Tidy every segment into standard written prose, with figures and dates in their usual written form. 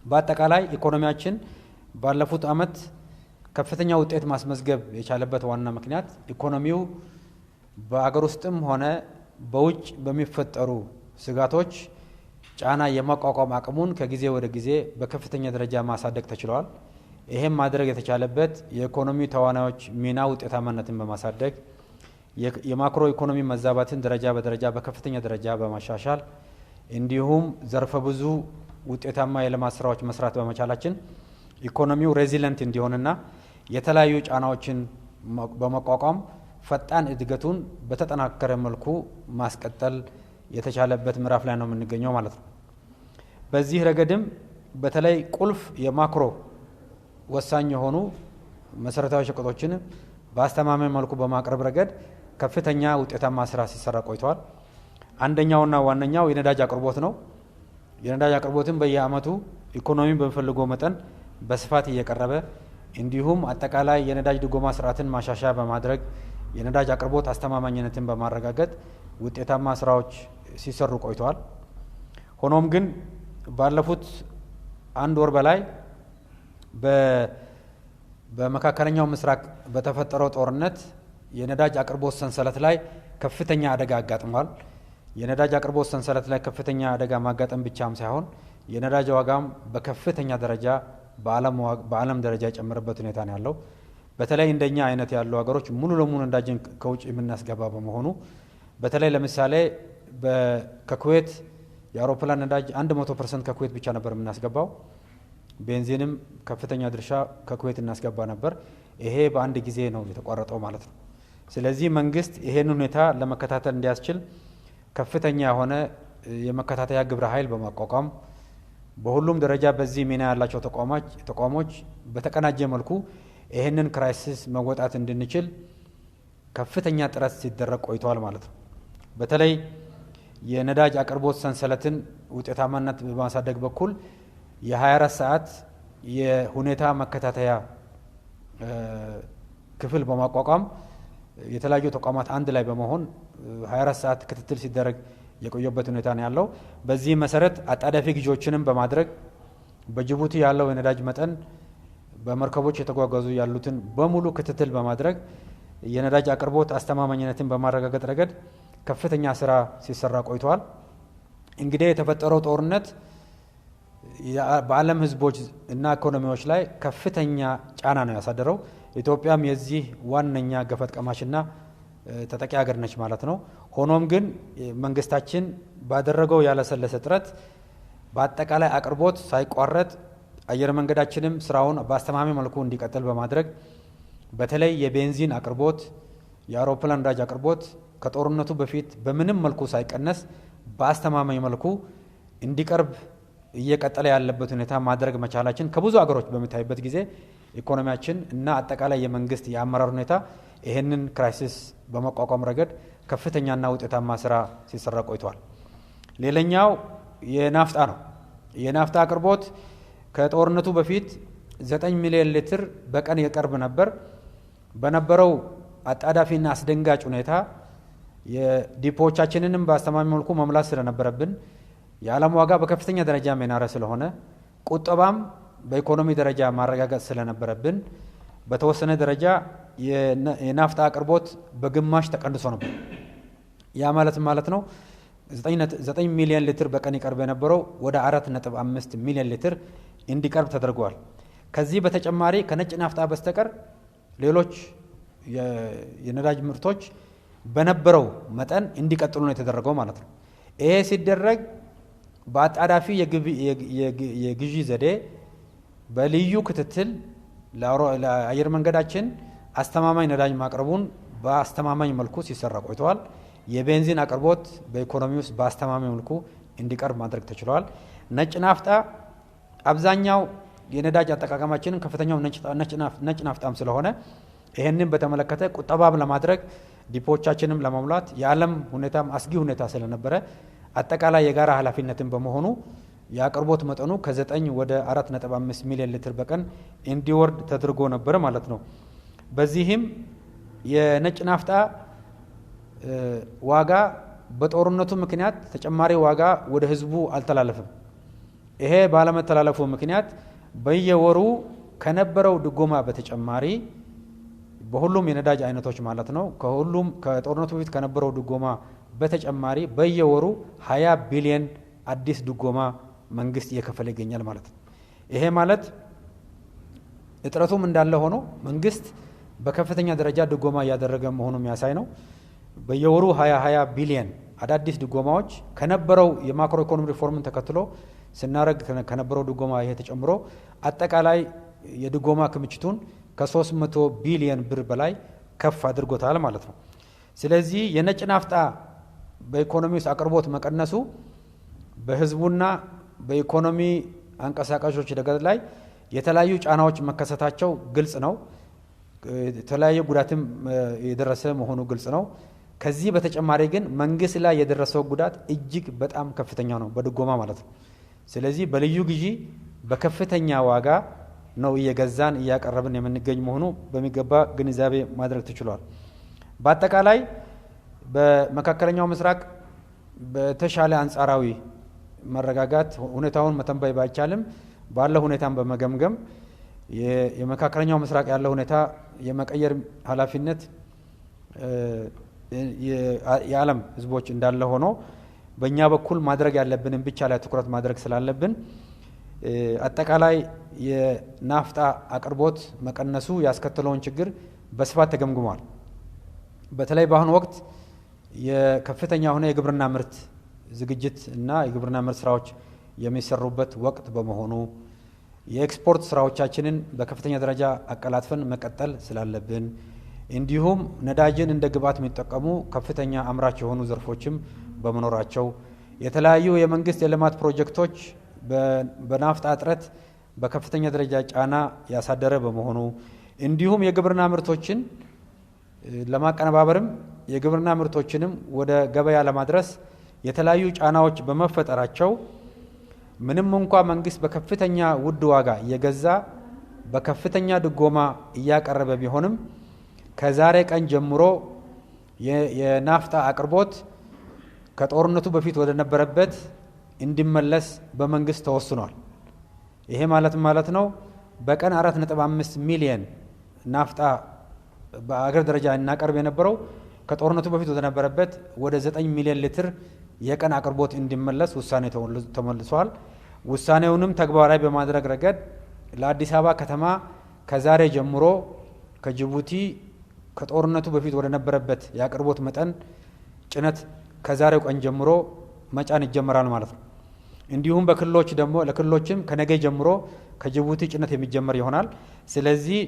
በአጠቃላይ ኢኮኖሚያችን ባለፉት አመት ከፍተኛ ውጤት ማስመዝገብ የቻለበት ዋና ምክንያት ኢኮኖሚው በአገር ውስጥም ሆነ በውጭ በሚፈጠሩ ስጋቶች ጫና የማቋቋም አቅሙን ከጊዜ ወደ ጊዜ በከፍተኛ ደረጃ ማሳደግ ተችሏል። ይሄም ማድረግ የተቻለበት የኢኮኖሚ ተዋናዮች ሚና ውጤታማነትን በማሳደግ የማክሮ ኢኮኖሚ መዛባትን ደረጃ በደረጃ በከፍተኛ ደረጃ በማሻሻል እንዲሁም ዘርፈ ብዙ ውጤታማ የልማት ስራዎች መስራት በመቻላችን ኢኮኖሚው ሬዚለንት እንዲሆንና የተለያዩ ጫናዎችን በመቋቋም ፈጣን እድገቱን በተጠናከረ መልኩ ማስቀጠል የተቻለበት ምዕራፍ ላይ ነው የምንገኘው ማለት ነው። በዚህ ረገድም በተለይ ቁልፍ የማክሮ ወሳኝ የሆኑ መሰረታዊ ሸቀጦችን በአስተማማኝ መልኩ በማቅረብ ረገድ ከፍተኛ ውጤታማ ስራ ሲሰራ ቆይቷል። አንደኛውና ዋነኛው የነዳጅ አቅርቦት ነው። የነዳጅ አቅርቦትን በየአመቱ ኢኮኖሚ በሚፈልገው መጠን በስፋት እየቀረበ እንዲሁም አጠቃላይ የነዳጅ ድጎማ ስርዓትን ማሻሻያ በማድረግ የነዳጅ አቅርቦት አስተማማኝነትን በማረጋገጥ ውጤታማ ስራዎች ሲሰሩ ቆይተዋል። ሆኖም ግን ባለፉት አንድ ወር በላይ በመካከለኛው ምስራቅ በተፈጠረው ጦርነት የነዳጅ አቅርቦት ሰንሰለት ላይ ከፍተኛ አደጋ አጋጥሟል። የነዳጅ አቅርቦት ሰንሰለት ላይ ከፍተኛ አደጋ ማጋጠም ብቻም ሳይሆን የነዳጅ ዋጋም በከፍተኛ ደረጃ በዓለም ደረጃ የጨመረበት ሁኔታ ነው ያለው። በተለይ እንደኛ አይነት ያሉ ሀገሮች ሙሉ ለሙሉ ነዳጅን ከውጭ የምናስገባ በመሆኑ በተለይ ለምሳሌ ከኩዌት የአውሮፕላን ነዳጅ 100% ከኩዌት ብቻ ነበር የምናስገባው። ቤንዚንም ከፍተኛ ድርሻ ከኩዌት እናስገባ ነበር። ይሄ በአንድ ጊዜ ነው የተቋረጠው ማለት ነው። ስለዚህ መንግስት ይሄን ሁኔታ ለመከታተል እንዲያስችል ከፍተኛ የሆነ የመከታተያ ግብረ ኃይል በማቋቋም በሁሉም ደረጃ በዚህ ሚና ያላቸው ተቋሞች በተቀናጀ መልኩ ይሄንን ክራይሲስ መወጣት እንድንችል ከፍተኛ ጥረት ሲደረግ ቆይቷል ማለት ነው። በተለይ የነዳጅ አቅርቦት ሰንሰለትን ውጤታማነት በማሳደግ በኩል የ24 ሰዓት የሁኔታ መከታተያ ክፍል በማቋቋም የተለያዩ ተቋማት አንድ ላይ በመሆን 24 ሰዓት ክትትል ሲደረግ የቆየበት ሁኔታ ነው ያለው። በዚህ መሰረት አጣዳፊ ግዢዎችንም በማድረግ በጅቡቲ ያለው የነዳጅ መጠን በመርከቦች የተጓጓዙ ያሉትን በሙሉ ክትትል በማድረግ የነዳጅ አቅርቦት አስተማማኝነትን በማረጋገጥ ረገድ ከፍተኛ ስራ ሲሰራ ቆይቷል። እንግዲህ የተፈጠረው ጦርነት በዓለም ህዝቦች እና ኢኮኖሚዎች ላይ ከፍተኛ ጫና ነው ያሳደረው። ኢትዮጵያም የዚህ ዋነኛ ገፈት ቀማሽና ተጠቂ ሀገር ነች ማለት ነው። ሆኖም ግን መንግስታችን ባደረገው ያለሰለሰ ጥረት በአጠቃላይ አቅርቦት ሳይቋረጥ አየር መንገዳችንም ስራውን በአስተማማኝ መልኩ እንዲቀጥል በማድረግ በተለይ የቤንዚን አቅርቦት፣ የአውሮፕላን ነዳጅ አቅርቦት ከጦርነቱ በፊት በምንም መልኩ ሳይቀነስ በአስተማማኝ መልኩ እንዲቀርብ እየቀጠለ ያለበት ሁኔታ ማድረግ መቻላችን ከብዙ ሀገሮች በሚታይበት ጊዜ ኢኮኖሚያችን እና አጠቃላይ የመንግስት የአመራር ሁኔታ ይሄንን ክራይሲስ በመቋቋም ረገድ ከፍተኛና ውጤታማ ስራ ሲሰራ ቆይቷል። ሌላኛው የናፍጣ ነው። የናፍጣ አቅርቦት ከጦርነቱ በፊት 9 ሚሊዮን ሊትር በቀን ይቀርብ ነበር። በነበረው አጣዳፊና አስደንጋጭ ሁኔታ የዲፖዎቻችንንም በአስተማማኝ መልኩ መምላት ስለነበረብን የዓለም ዋጋ በከፍተኛ ደረጃ የናረ ስለሆነ ቁጠባም በኢኮኖሚ ደረጃ ማረጋገጥ ስለነበረብን በተወሰነ ደረጃ የናፍጣ አቅርቦት በግማሽ ተቀንሶ ነበር። ያ ማለት ነው 9 ሚሊዮን ሊትር በቀን ይቀርብ የነበረው ወደ 4.5 ሚሊዮን ሊትር እንዲቀርብ ተደርጓል። ከዚህ በተጨማሪ ከነጭ ናፍጣ በስተቀር ሌሎች የነዳጅ ምርቶች በነበረው መጠን እንዲቀጥሉ ነው የተደረገው ማለት ነው። ይሄ ሲደረግ በአጣዳፊ የግዢ ዘዴ በልዩ ክትትል ለአየር መንገዳችን አስተማማኝ ነዳጅ ማቅረቡን በአስተማማኝ መልኩ ሲሰራ ቆይተዋል። የቤንዚን አቅርቦት በኢኮኖሚ ውስጥ በአስተማማኝ መልኩ እንዲቀርብ ማድረግ ተችሏል። ነጭ ናፍጣ አብዛኛው የነዳጅ አጠቃቀማችንን ከፍተኛው ነጭ ናፍጣም ስለሆነ ይሄንን በተመለከተ ቁጠባም ለማድረግ ዲፖዎቻችንም ለመሙላት የዓለም ሁኔታም አስጊ ሁኔታ ስለነበረ አጠቃላይ የጋራ ኃላፊነትን በመሆኑ የአቅርቦት መጠኑ ከ9 ወደ 4.5 ሚሊዮን ሊትር በቀን እንዲወርድ ተደርጎ ነበር ማለት ነው። በዚህም የነጭ ናፍጣ ዋጋ በጦርነቱ ምክንያት ተጨማሪ ዋጋ ወደ ህዝቡ አልተላለፈም። ይሄ ባለመተላለፉ ምክንያት በየወሩ ከነበረው ድጎማ በተጨማሪ በሁሉም የነዳጅ አይነቶች ማለት ነው ከሁሉም ከጦርነቱ በፊት ከነበረው ድጎማ በተጨማሪ በየወሩ 20 ቢሊዮን አዲስ ድጎማ መንግስት እየከፈለ ይገኛል ማለት ነው። ይሄ ማለት እጥረቱም እንዳለ ሆኖ መንግስት በከፍተኛ ደረጃ ድጎማ እያደረገ መሆኑ የሚያሳይ ነው። በየወሩ 20 ቢሊዮን አዳዲስ ድጎማዎች ከነበረው የማክሮ ኢኮኖሚ ሪፎርምን ተከትሎ ስናረግ ከነበረው ድጎማ ይሄ ተጨምሮ አጠቃላይ የድጎማ ክምችቱን ከ300 ቢሊዮን ብር በላይ ከፍ አድርጎታል ማለት ነው። ስለዚህ የነጭ ናፍጣ በኢኮኖሚ ውስጥ አቅርቦት መቀነሱ በህዝቡና በኢኮኖሚ አንቀሳቃሾች ደገት ላይ የተለያዩ ጫናዎች መከሰታቸው ግልጽ ነው። የተለያየ ጉዳትም የደረሰ መሆኑ ግልጽ ነው። ከዚህ በተጨማሪ ግን መንግስት ላይ የደረሰው ጉዳት እጅግ በጣም ከፍተኛ ነው በድጎማ ማለት ነው። ስለዚህ በልዩ ግዢ በከፍተኛ ዋጋ ነው እየገዛን እያቀረብን የምንገኝ መሆኑ በሚገባ ግንዛቤ ማድረግ ተችሏል። በአጠቃላይ በመካከለኛው ምስራቅ በተሻለ አንጻራዊ መረጋጋት ሁኔታውን መተንበይ ባይቻልም ባለው ሁኔታን በመገምገም የመካከለኛው ምስራቅ ያለው ሁኔታ የመቀየር ኃላፊነት የዓለም ህዝቦች እንዳለ ሆኖ በእኛ በኩል ማድረግ ያለብንን ብቻ ላይ ትኩረት ማድረግ ስላለብን አጠቃላይ የናፍጣ አቅርቦት መቀነሱ ያስከተለውን ችግር በስፋት ተገምግሟል። በተለይ በአሁኑ ወቅት የከፍተኛ የሆነ የግብርና ምርት ዝግጅት እና የግብርና ምርት ስራዎች የሚሰሩበት ወቅት በመሆኑ የኤክስፖርት ስራዎቻችንን በከፍተኛ ደረጃ አቀላጥፈን መቀጠል ስላለብን እንዲሁም ነዳጅን እንደ ግብዓት የሚጠቀሙ ከፍተኛ አምራች የሆኑ ዘርፎችም በመኖራቸው የተለያዩ የመንግስት የልማት ፕሮጀክቶች በናፍጣ እጥረት በከፍተኛ ደረጃ ጫና ያሳደረ በመሆኑ እንዲሁም የግብርና ምርቶችን ለማቀነባበርም የግብርና ምርቶችንም ወደ ገበያ ለማድረስ የተለያዩ ጫናዎች በመፈጠራቸው ምንም እንኳ መንግስት በከፍተኛ ውድ ዋጋ እየገዛ በከፍተኛ ድጎማ እያቀረበ ቢሆንም ከዛሬ ቀን ጀምሮ የናፍጣ አቅርቦት ከጦርነቱ በፊት ወደ ነበረበት እንዲመለስ በመንግስት ተወስኗል። ይሄ ማለት ነው በቀን 4.5 ሚሊዮን ናፍጣ በአገር ደረጃ እናቀርብ የነበረው ከጦርነቱ በፊት ወደ ነበረበት ወደ 9 ሚሊዮን ሊትር የቀን አቅርቦት እንዲመለስ ውሳኔ ተመልሷል። ውሳኔውንም ተግባራዊ በማድረግ ረገድ ለአዲስ አበባ ከተማ ከዛሬ ጀምሮ ከጅቡቲ ከጦርነቱ በፊት ወደ ነበረበት የአቅርቦት መጠን ጭነት ከዛሬው ቀን ጀምሮ መጫን ይጀመራል ማለት ነው። እንዲሁም በክልሎች ደግሞ ለክልሎችም ከነገ ጀምሮ ከጅቡቲ ጭነት የሚጀመር ይሆናል። ስለዚህ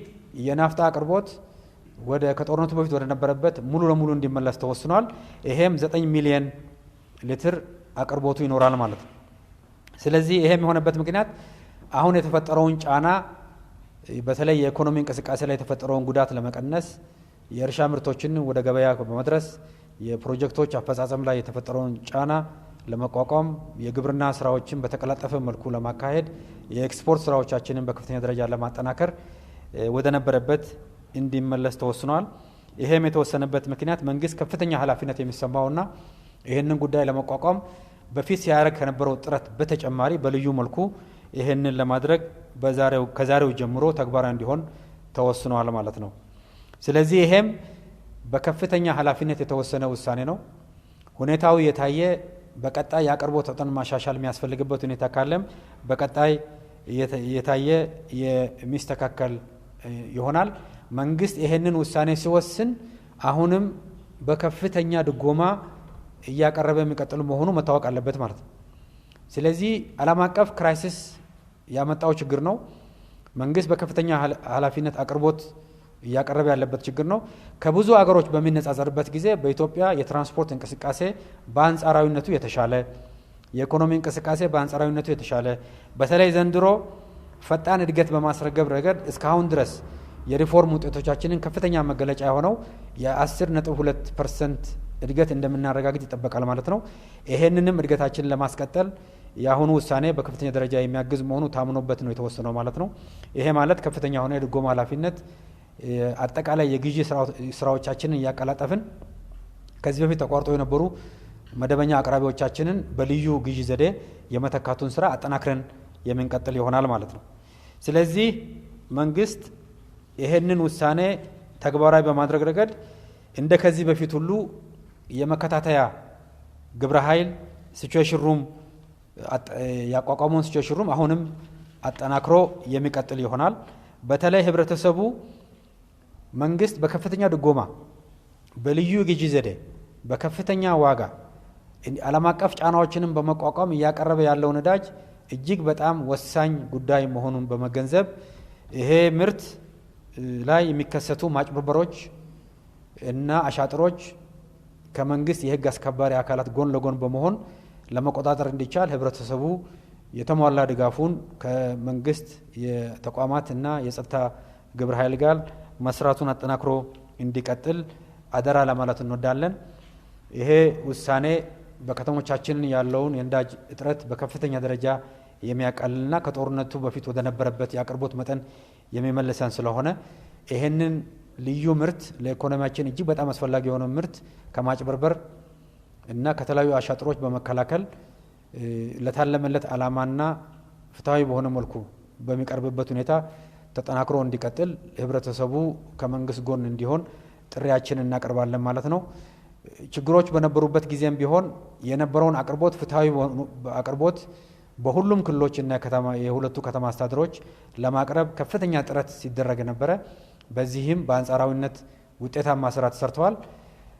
የናፍጣ አቅርቦት ከጦርነቱ በፊት ወደ ነበረበት ሙሉ ለሙሉ እንዲመለስ ተወስኗል። ይሄም 9 ሚሊዮን ሊትር አቅርቦቱ ይኖራል ማለት ነው። ስለዚህ ይሄም የሆነበት ምክንያት አሁን የተፈጠረውን ጫና በተለይ የኢኮኖሚ እንቅስቃሴ ላይ የተፈጠረውን ጉዳት ለመቀነስ የእርሻ ምርቶችን ወደ ገበያ በመድረስ የፕሮጀክቶች አፈጻጸም ላይ የተፈጠረውን ጫና ለመቋቋም የግብርና ስራዎችን በተቀላጠፈ መልኩ ለማካሄድ የኤክስፖርት ስራዎቻችንን በከፍተኛ ደረጃ ለማጠናከር ወደ ነበረበት እንዲመለስ ተወስኗል። ይሄም የተወሰነበት ምክንያት መንግስት ከፍተኛ ኃላፊነት የሚሰማውና ይህንን ጉዳይ ለመቋቋም በፊት ሲያደርግ ከነበረው ጥረት በተጨማሪ በልዩ መልኩ ይህንን ለማድረግ ከዛሬው ጀምሮ ተግባራዊ እንዲሆን ተወስኗል ማለት ነው። ስለዚህ ይሄም በከፍተኛ ኃላፊነት የተወሰነ ውሳኔ ነው። ሁኔታው የታየ በቀጣይ የአቅርቦት መጠን ማሻሻል የሚያስፈልግበት ሁኔታ ካለም በቀጣይ የታየ የሚስተካከል ይሆናል። መንግስት ይሄንን ውሳኔ ሲወስን አሁንም በከፍተኛ ድጎማ እያቀረበ የሚቀጥል መሆኑ መታወቅ አለበት ማለት ነው። ስለዚህ ዓለም አቀፍ ክራይሲስ ያመጣው ችግር ነው። መንግስት በከፍተኛ ኃላፊነት አቅርቦት እያቀረበ ያለበት ችግር ነው። ከብዙ አገሮች በሚነጻጸርበት ጊዜ በኢትዮጵያ የትራንስፖርት እንቅስቃሴ በአንጻራዊነቱ የተሻለ፣ የኢኮኖሚ እንቅስቃሴ በአንጻራዊነቱ የተሻለ፣ በተለይ ዘንድሮ ፈጣን እድገት በማስረገብ ረገድ እስካሁን ድረስ የሪፎርም ውጤቶቻችንን ከፍተኛ መገለጫ የሆነው የ10.2% እድገት እንደምናረጋግጥ ይጠበቃል ማለት ነው። ይሄንንም እድገታችንን ለማስቀጠል የአሁኑ ውሳኔ በከፍተኛ ደረጃ የሚያግዝ መሆኑ ታምኖበት ነው የተወሰነው ማለት ነው። ይሄ ማለት ከፍተኛ የሆነ የድጎማ ኃላፊነት አጠቃላይ የግዢ ስራዎቻችንን እያቀላጠፍን ከዚህ በፊት ተቋርጦ የነበሩ መደበኛ አቅራቢዎቻችንን በልዩ ግዢ ዘዴ የመተካቱን ስራ አጠናክረን የምንቀጥል ይሆናል ማለት ነው። ስለዚህ መንግስት ይሄንን ውሳኔ ተግባራዊ በማድረግ ረገድ እንደ ከዚህ በፊት ሁሉ የመከታተያ ግብረ ኃይል ሲቹዌሽን ሩም ያቋቋመውን ሲቹዌሽን ሩም አሁንም አጠናክሮ የሚቀጥል ይሆናል። በተለይ ህብረተሰቡ መንግስት በከፍተኛ ድጎማ በልዩ ግዢ ዘዴ በከፍተኛ ዋጋ ዓለም አቀፍ ጫናዎችንም በመቋቋም እያቀረበ ያለው ነዳጅ እጅግ በጣም ወሳኝ ጉዳይ መሆኑን በመገንዘብ ይሄ ምርት ላይ የሚከሰቱ ማጭበርበሮች እና አሻጥሮች ከመንግስት የህግ አስከባሪ አካላት ጎን ለጎን በመሆን ለመቆጣጠር እንዲቻል ህብረተሰቡ የተሟላ ድጋፉን ከመንግስት የተቋማት እና የጸጥታ ግብረ ኃይል ጋር መስራቱን አጠናክሮ እንዲቀጥል አደራ ለማለት እንወዳለን። ይሄ ውሳኔ በከተሞቻችን ያለውን የነዳጅ እጥረት በከፍተኛ ደረጃ የሚያቃልልና ከጦርነቱ በፊት ወደ ነበረበት የአቅርቦት መጠን የሚመልሰን ስለሆነ ይሄንን ልዩ ምርት ለኢኮኖሚያችን እጅግ በጣም አስፈላጊ የሆነ ምርት ከማጭበርበር እና ከተለያዩ አሻጥሮች በመከላከል ለታለመለት ዓላማና ፍትሃዊ በሆነ መልኩ በሚቀርብበት ሁኔታ ተጠናክሮ እንዲቀጥል ህብረተሰቡ ከመንግስት ጎን እንዲሆን ጥሪያችንን እናቀርባለን ማለት ነው። ችግሮች በነበሩበት ጊዜም ቢሆን የነበረውን አቅርቦት ፍትሃዊ አቅርቦት በሁሉም ክልሎችና የሁለቱ ከተማ አስተዳደሮች ለማቅረብ ከፍተኛ ጥረት ሲደረግ ነበረ። በዚህም በአንጻራዊነት ውጤታማ ስራ ተሰርተዋል።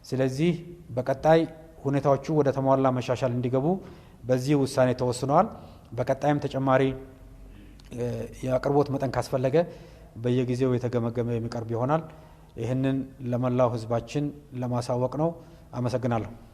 ስለዚህ በቀጣይ ሁኔታዎቹ ወደ ተሟላ መሻሻል እንዲገቡ በዚህ ውሳኔ ተወስኗል። በቀጣይም ተጨማሪ የአቅርቦት መጠን ካስፈለገ በየጊዜው የተገመገመ የሚቀርብ ይሆናል። ይህንን ለመላው ህዝባችን ለማሳወቅ ነው። አመሰግናለሁ።